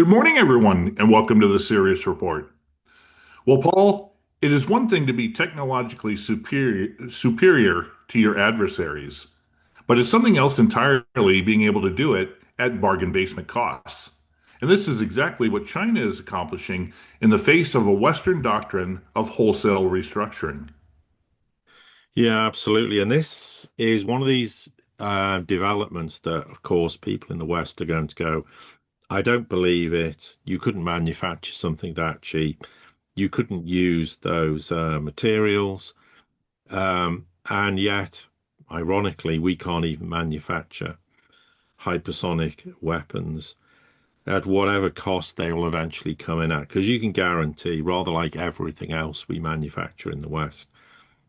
Good morning, everyone, and welcome to the Sirius Report. Well, Paul, it is one thing to be technologically superior to your adversaries, but it's something else entirely being able to do it at bargain basement costs. And this is exactly what China is accomplishing in the face of a Western doctrine of wholesale restructuring. Yeah, absolutely. And this is one of these developments that, of course, people in the West are going to go, I don't believe it. You couldn't manufacture something that cheap. You couldn't use those materials. And yet, ironically, we can't even manufacture hypersonic weapons at whatever cost they will eventually come in at. Because you can guarantee, rather like everything else we manufacture in the West,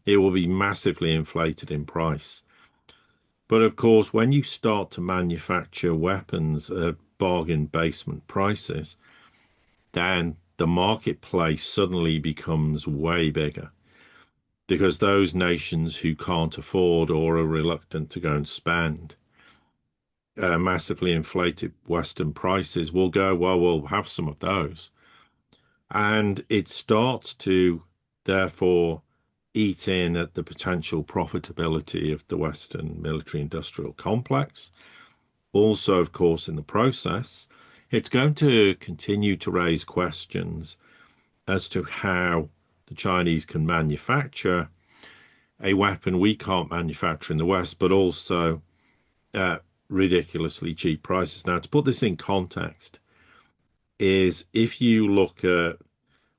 it will be massively inflated in price. But of course, when you start to manufacture weapons at bargain basement prices, then the marketplace suddenly becomes way bigger because those nations who can't afford or are reluctant to go and spend massively inflated Western prices will go, well, we'll have some of those. And it starts to therefore eat in at the potential profitability of the Western military industrial complex. Also, of course, in the process, it's going to continue to raise questions as to how the Chinese can manufacture a weapon we can't manufacture in the West, but also at ridiculously cheap prices. Now, to put this in context, is if you look at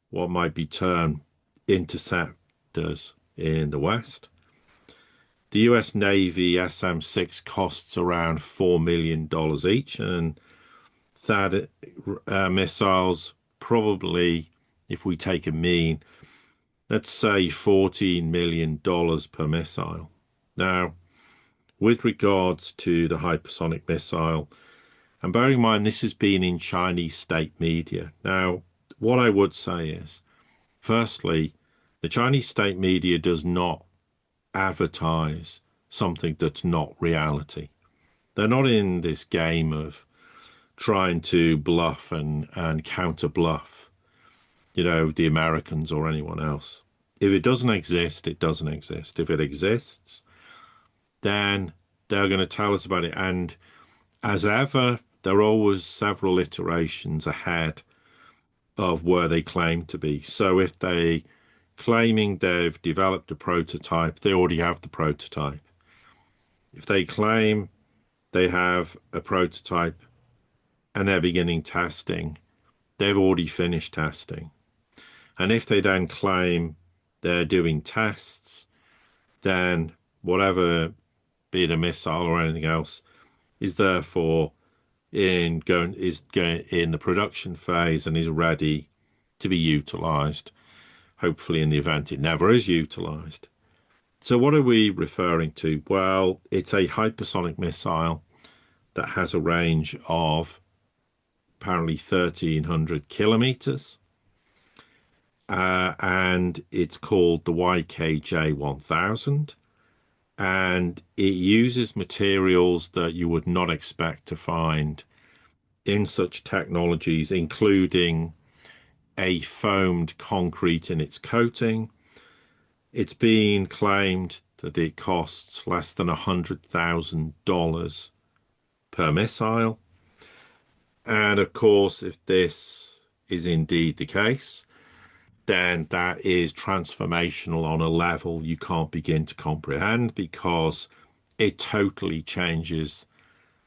what might be termed interceptors in the West, the US Navy SM-6 costs around $4 million each, and THAAD missiles probably, if we take a mean, let's say $14 million per missile. Now, with regards to the hypersonic missile, and bearing in mind this has been in Chinese state media. Now, what I would say is, firstly, the Chinese state media does not advertise something that's not reality. They're not in this game of trying to bluff and counter bluff, the Americans or anyone else. If it doesn't exist, it doesn't exist. If it exists, then they're going to tell us about it. And as ever, there are always several iterations ahead of where they claim to be. So if they claiming they've developed a prototype, they already have the prototype. If they claim they have a prototype and they're beginning testing, they've already finished testing. And if they then claim they're doing tests, then whatever, be it a missile or anything else, is therefore going in the production phase and is ready to be utilized, hopefully in the event it never is utilized. So what are we referring to? Well, it's a hypersonic missile that has a range of apparently 1,300 kilometers. And it's called the YKJ 1000. And it uses materials that you would not expect to find in such technologies, including a foamed concrete in its coating. It's been claimed that it costs less than $100,000 per missile. And of course, if this is indeed the case, then that is transformational on a level you can't begin to comprehend because it totally changes.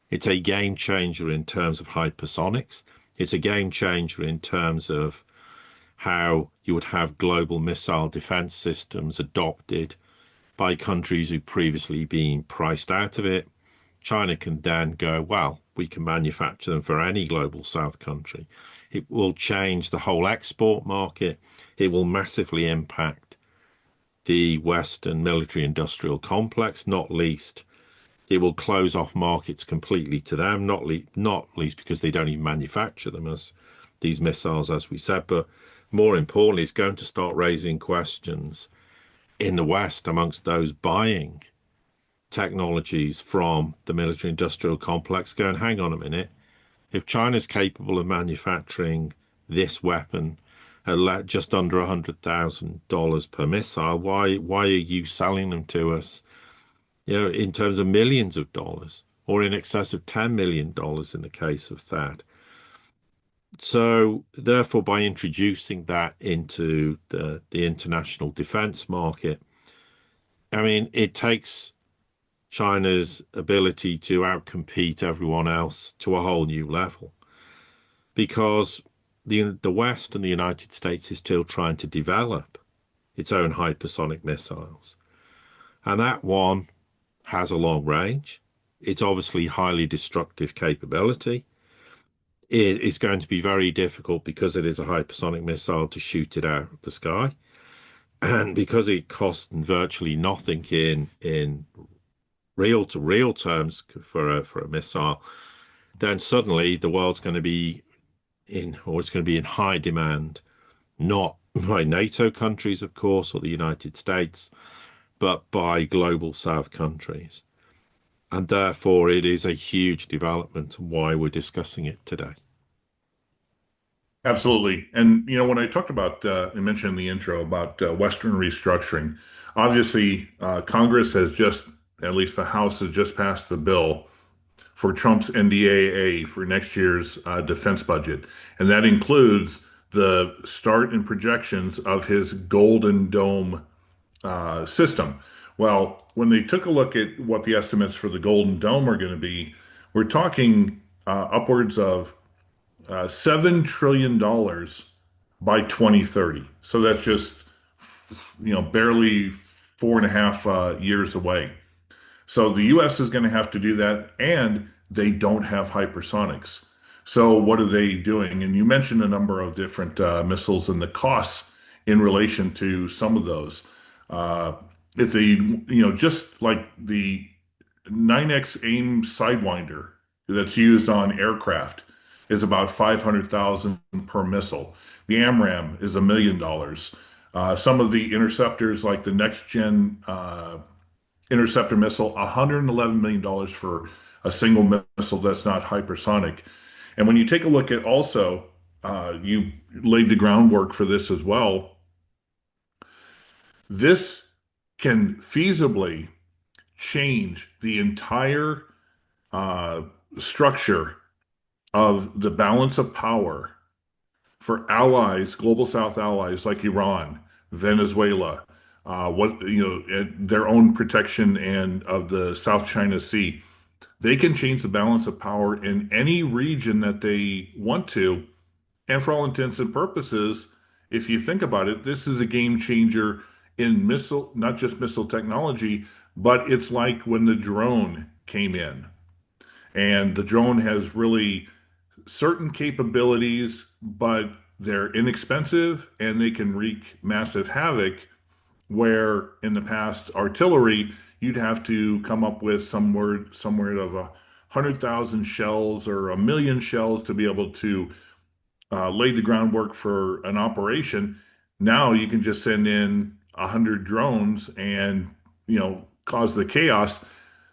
It's a game changer in terms of hypersonics. It's a game changer in terms of how you would have global missile defense systems adopted by countries who've previously been priced out of it. China can then go, well, we can manufacture them for any global south country. It will change the whole export market. It will massively impact the Western military industrial complex, not least. It will close off markets completely to them, not least because they don't even manufacture them as these missiles, as we said, but more importantly, it's going to start raising questions in the West amongst those buying technologies from the military industrial complex going, hang on a minute. If China's capable of manufacturing this weapon at just under $100,000 per missile, why are you selling them to us, in terms of millions of dollars, or in excess of $10 million in the case of that? So therefore, by introducing that into the international defense market, I mean, it takes China's ability to outcompete everyone else to a whole new level, because the West and the United States is still trying to develop its own hypersonic missiles. And that one has a long range. It's obviously highly destructive capability. It is going to be very difficult, because it is a hypersonic missile, to shoot it out of the sky. And because it costs virtually nothing in real to real terms for a missile, then suddenly the world's going to be it's going to be in high demand, not by NATO countries, of course, or the United States, but by global South countries. And therefore, it is a huge development, and why we're discussing it today. Absolutely. And, when I talked about, I mentioned in the intro about Western restructuring, obviously, Congress has just, at least the House has just passed the bill for Trump's NDAA for next year's defense budget. And that includes the start and projections of his Golden Dome system. Well, when they took a look at what the estimates for the Golden Dome are going to be, we're talking upwards of $7 trillion by 2030. So that's just, barely 4.5 years away. So the US is going to have to do that, and they don't have hypersonics. So what are they doing? And you mentioned a number of different missiles and the costs in relation to some of those. Uh, it's just like the 9X AIM Sidewinder that's used on aircraft is about 500,000 per missile. The AMRAAM is $1 million. Some of the interceptors, like the next gen interceptor missile, $111 million for a single missile that's not hypersonic. And when you take a look at also, you laid the groundwork for this as well. This can feasibly change the entire uh, structure of the balance of power for allies, global South allies like Iran, Venezuela, their own protection and of the South China Sea. They can change the balance of power in any region that they want to. And for all intents and purposes, if you think about it, this is a game changer in missile, not just missile technology, but it's like when the drone came in. And the drone has really certain capabilities, but they're inexpensive and they can wreak massive havoc. Where in the past, artillery, you'd have to come up with somewhere of 100,000 shells or 1 million shells to be able to lay the groundwork for an operation. Now you can just send in 100 drones and cause the chaos.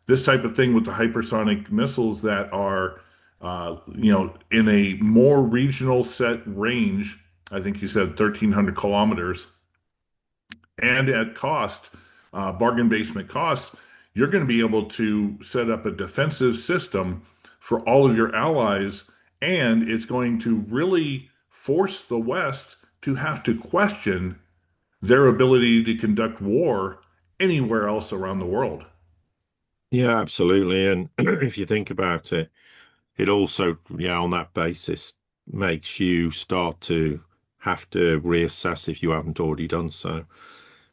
This type of thing with the hypersonic missiles that are in a more regional set range. I think you said 1,300 kilometers, and at cost, bargain basement costs, you're going to be able to set up a defensive system for all of your allies, and it's going to really force the West to have to question their ability to conduct war anywhere else around the world. Yeah, absolutely. And if you think about it, it also, yeah, on that basis, makes you start to have to reassess, if you haven't already done so,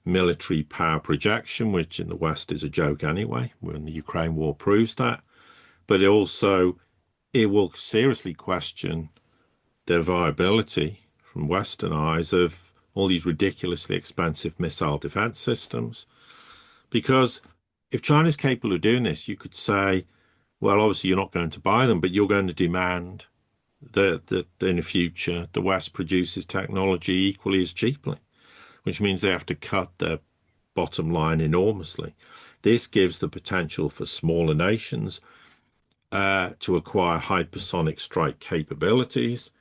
military power projection, which in the West is a joke anyway, when the Ukraine war proves that. But it will seriously question the viability from Western eyes of all these ridiculously expensive missile defense systems. Because if China's capable of doing this, you could say, well, obviously you're not going to buy them, but you're going to demand that in the future the West produces technology equally as cheaply, which means they have to cut their bottom line enormously. This gives the potential for smaller nations to acquire hypersonic strike capabilities,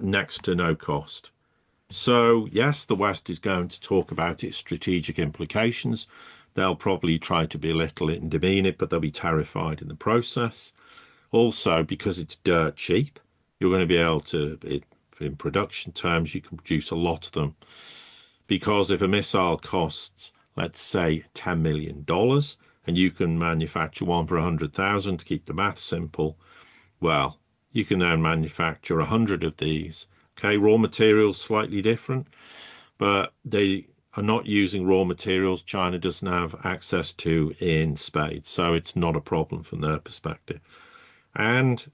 next to no cost. So, yes, the West is going to talk about its strategic implications. They'll probably try to belittle it and demean it, but they'll be terrified in the process. Also, because it's dirt cheap, you're going to be able to, in production terms, you can produce a lot of them. Because if a missile costs, let's say, $10 million, and you can manufacture one for 100,000 to keep the math simple, well, you can then manufacture 100 of these. Okay, raw materials slightly different, but they are not using raw materials China doesn't have access to in spades, so it's not a problem from their perspective. And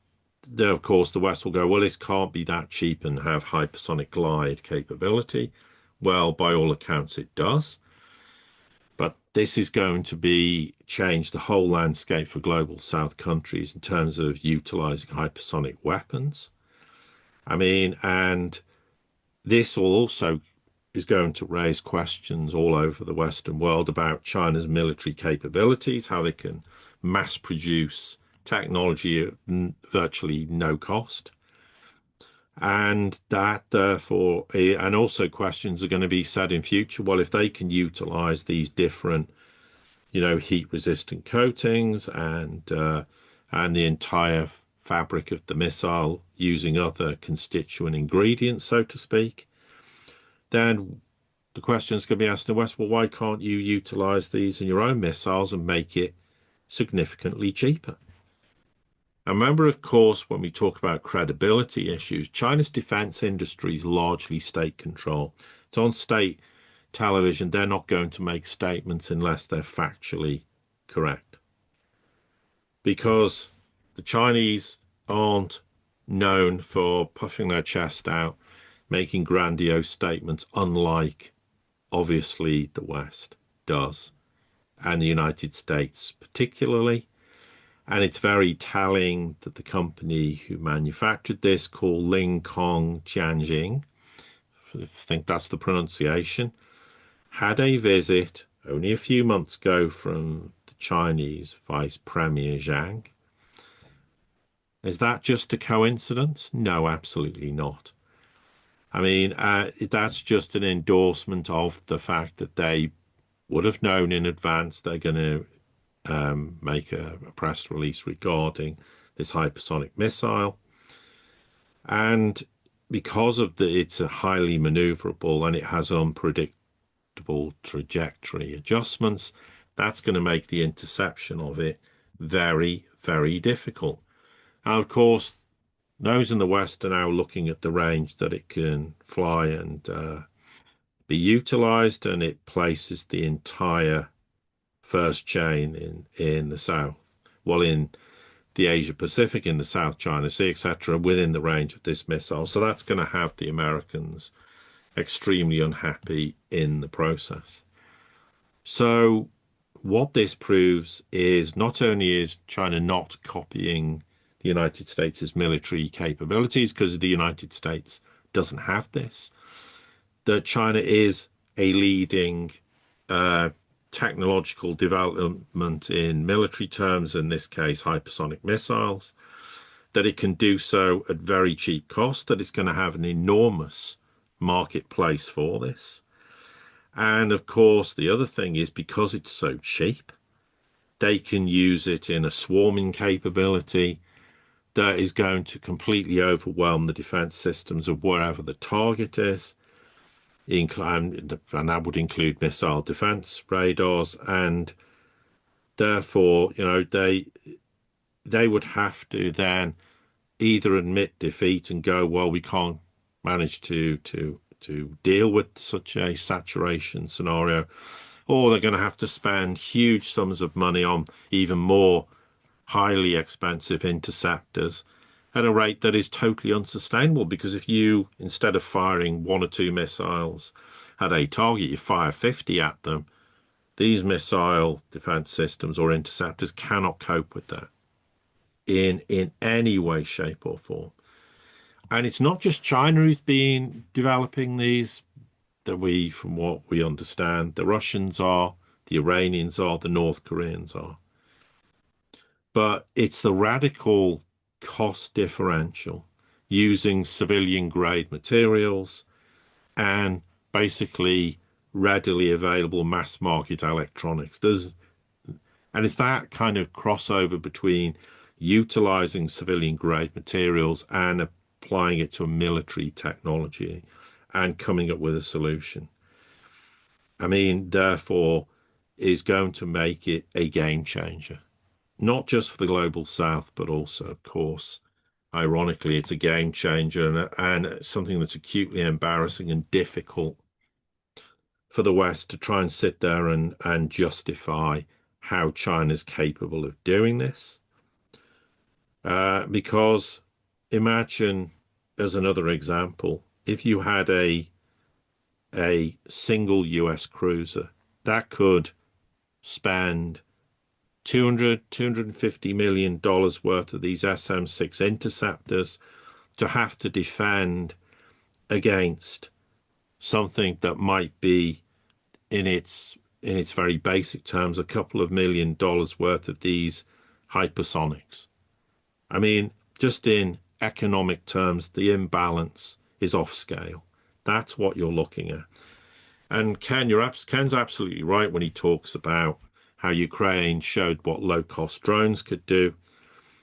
of course, the West will go, well, this can't be that cheap and have hypersonic glide capability. Well, by all accounts, it does. But this is going to be change the whole landscape for global South countries in terms of utilizing hypersonic weapons. I mean, and this also is going to raise questions all over the Western world about China's military capabilities, how they can mass produce technology at virtually no cost. And that, therefore, and also questions are going to be said in future. Well, if they can utilize these different, heat-resistant coatings and the entire fabric of the missile using other constituent ingredients, so to speak, then the question is going to be asked in the West, well, why can't you utilize these in your own missiles and make it significantly cheaper? And remember, of course, when we talk about credibility issues, China's defense industry is largely state control. It's on state television. They're not going to make statements unless they're factually correct. Because the Chinese aren't known for puffing their chest out, making grandiose statements, unlike, obviously, the West does, and the United States particularly. And it's very telling that the company who manufactured this, called Ling Kong Tianjing, I think that's the pronunciation, had a visit only a few months ago from the Chinese Vice Premier Zhang. Is that just a coincidence? No, absolutely not. I mean, that's just an endorsement of the fact that they would have known in advance they're going to make a press release regarding this hypersonic missile. And because of it's a highly maneuverable and it has unpredictable trajectory adjustments, that's going to make the interception of it very, very difficult. And of course, those in the West are now looking at the range that it can fly and be utilized, and it places the entire first chain in the south, well, in the Asia Pacific, in the South China Sea, etc., within the range of this missile. So that's going to have the Americans extremely unhappy in the process. So what this proves is not only is China not copying the United States' military capabilities, because the United States doesn't have this, that China is a leading technological development in military terms, in this case, hypersonic missiles, that it can do so at very cheap cost, that it's going to have an enormous marketplace for this. And of course, the other thing is because it's so cheap, they can use it in a swarming capability that is going to completely overwhelm the defense systems of wherever the target is. And that would include missile defense radars, and therefore, they would have to then either admit defeat and go, well, we can't manage to deal with such a saturation scenario, or they're going to have to spend huge sums of money on even more highly expensive interceptors at a rate that is totally unsustainable. Because if you, instead of firing one or two missiles at a target, you fire 50 at them, these missile defense systems or interceptors cannot cope with that in any way, shape, or form. And it's not just China who's been developing these, from what we understand, the Russians are, the Iranians are, the North Koreans are. but it's the radical cost differential using civilian grade materials and basically readily available mass market electronics. And it's that kind of crossover between utilizing civilian grade materials and applying it to a military technology and coming up with a solution. I mean, therefore, is going to make it a game changer, not just for the global south, but also, of course, ironically, it's a game changer and something that's acutely embarrassing and difficult for the West to try and sit there and justify how China's capable of doing this. Because imagine, as another example, if you had a single US cruiser that could spend 250 million dollars worth of these SM-6 interceptors to have to defend against something that might be in its very basic terms a couple of $1 million worth of these hypersonics. I mean, just in economic terms, the imbalance is off scale. That's what you're looking at. And Ken's absolutely right when he talks about how Ukraine showed what low-cost drones could do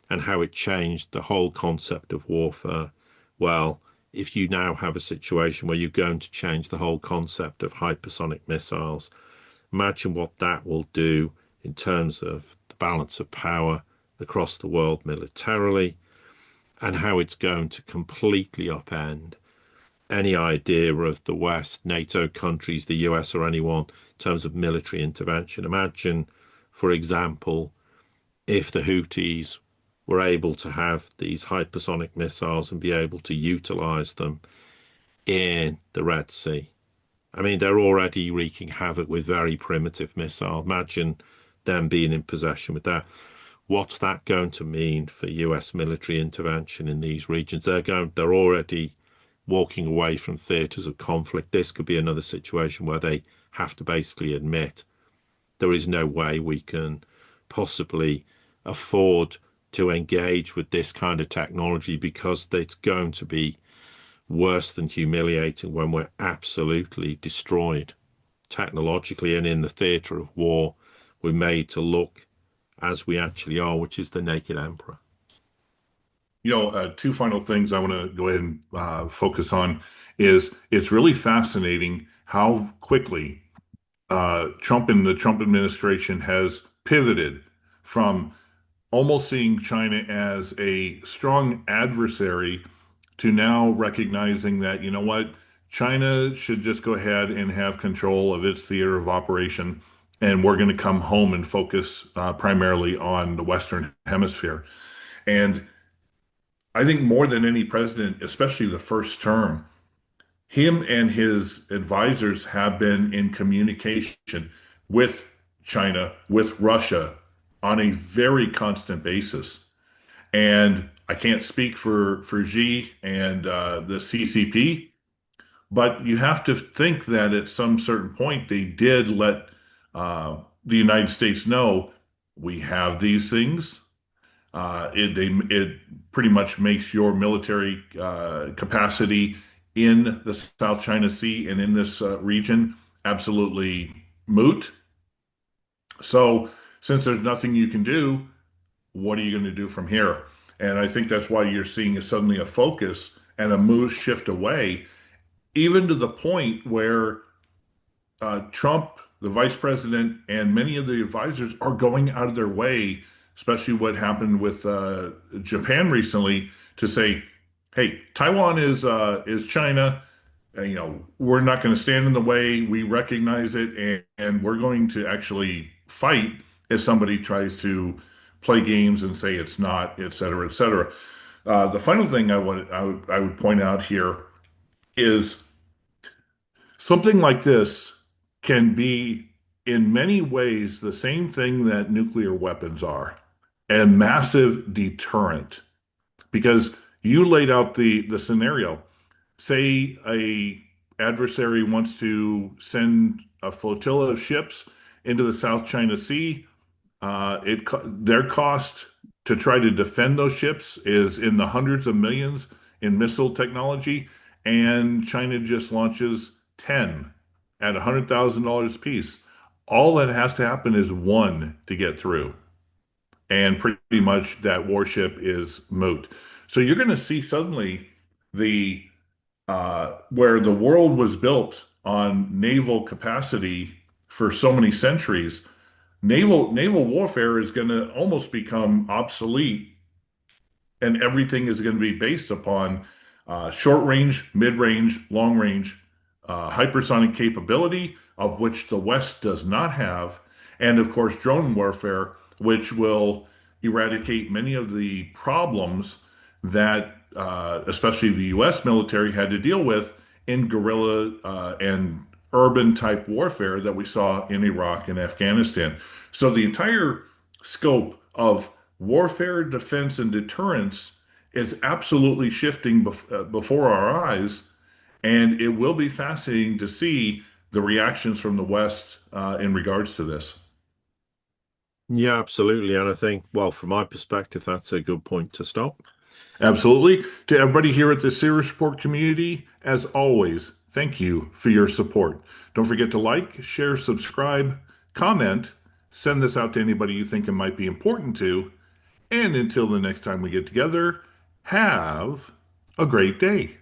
and how it changed the whole concept of warfare. Well, if you now have a situation where you're going to change the whole concept of hypersonic missiles, imagine what that will do in terms of the balance of power across the world militarily and how it's going to completely upend any idea of the West, NATO countries, the US, or anyone in terms of military intervention. Imagine, for example, if the Houthis were able to have these hypersonic missiles and be able to utilize them in the Red Sea. I mean, they're already wreaking havoc with very primitive missiles. Imagine them being in possession with that. What's that going to mean for US military intervention in these regions? They're already walking away from theaters of conflict. This could be another situation where they have to basically admit there is no way we can possibly afford to engage with this kind of technology because it's going to be worse than humiliating when we're absolutely destroyed technologically and in the theatre of war. We're made to look as we actually are, which is the naked emperor. Two final things I want to go ahead and focus on is it's really fascinating how quickly Trump and the Trump administration has pivoted from almost seeing China as a strong adversary to now recognizing that, you know what, China should just go ahead and have control of its theater of operation, and we're going to come home and focus primarily on the Western Hemisphere. And I think more than any president, especially the first term, him and his advisors have been in communication with China, with Russia on a very constant basis. And I can't speak for Xi and the CCP, but you have to think that at some certain point they did let the United States know we have these things. It pretty much makes your military capacity in the South China Sea and in this region absolutely moot. So, since there's nothing you can do, what are you going to do from here? And I think that's why you're seeing suddenly a focus and a move shift away, even to the point where Trump, the vice president, and many of the advisors are going out of their way, especially what happened with Japan recently, to say, "Hey, Taiwan is China. We're not going to stand in the way. We recognize it, and we're going to actually fight if somebody tries to play games and say it's not, et cetera, et cetera." The final thing I would point out here is something like this can be, in many ways, the same thing that nuclear weapons are, a massive deterrent. Because you laid out the scenario. Say a adversary wants to send a flotilla of ships into the South China Sea. Their cost to try to defend those ships is in the hundreds of millions in missile technology, and China just launches 10 at $100,000 a piece. All that has to happen is one to get through, and pretty much that warship is moot. So you're going to see suddenly the where the world was built on naval capacity for so many centuries, naval warfare is going to almost become obsolete, and everything is going to be based upon short range, mid range, long range, hypersonic capability, of which the West does not have, and of course, drone warfare, which will eradicate many of the problems that especially the US military had to deal with in guerrilla and urban type warfare that we saw in Iraq and Afghanistan. So the entire scope of warfare, defense, and deterrence is absolutely shifting before our eyes. And it will be fascinating to see the reactions from the West in regards to this. Yeah, absolutely. And I think, well, from my perspective, that's a good point to stop. Absolutely. To everybody here at the Sirius Report community, as always, thank you for your support. Don't forget to like, share, subscribe, comment, send this out to anybody you think it might be important to. And until the next time we get together, have a great day.